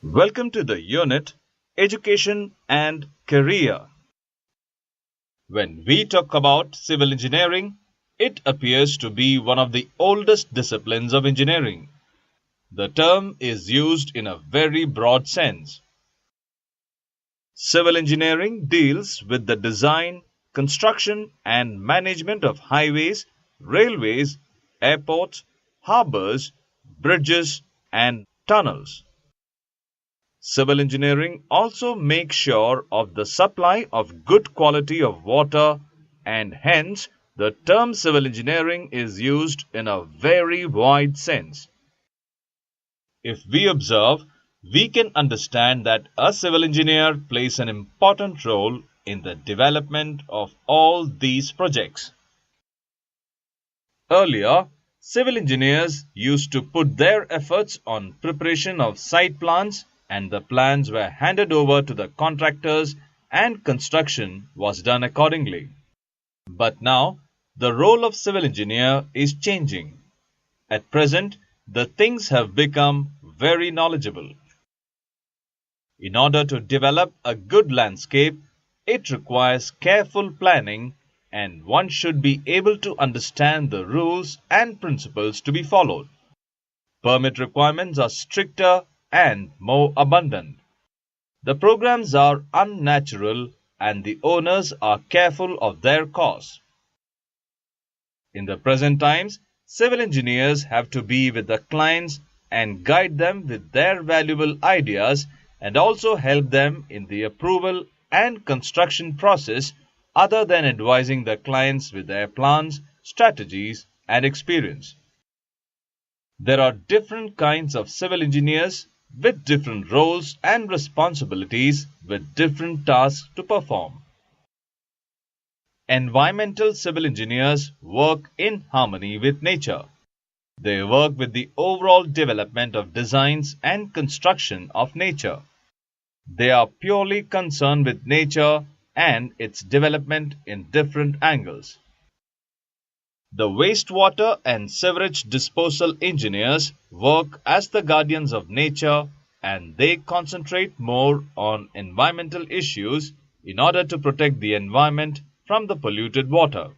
Welcome to the unit Education and Career. When we talk about civil engineering, it appears to be one of the oldest disciplines of engineering. The term is used in a very broad sense. Civil engineering deals with the design, construction, and management of highways, railways, airports, harbors, bridges, and tunnels. Civil engineering also makes sure of the supply of good quality of water, and hence the term civil engineering is used in a very wide sense. If we observe, we can understand that a civil engineer plays an important role in the development of all these projects. Earlier, civil engineers used to put their efforts on preparation of site plans, and the plans were handed over to the contractors and construction was done accordingly. But now, the role of civil engineer is changing. At present, the things have become very knowledgeable. In order to develop a good landscape, it requires careful planning, and one should be able to understand the rules and principles to be followed. Permit requirements are stricter and more abundant. The programs are unnatural and the owners are careful of their costs. In the present times, civil engineers have to be with the clients and guide them with their valuable ideas and also help them in the approval and construction process other than advising the clients with their plans, strategies, and experience. There are different kinds of civil engineers with different roles and responsibilities with different tasks to perform. Environmental civil engineers work in harmony with nature. They work with the overall development of designs and construction of nature. They are purely concerned with nature and its development in different angles. The wastewater and sewerage disposal engineers work as the guardians of nature, and they concentrate more on environmental issues in order to protect the environment from the polluted water.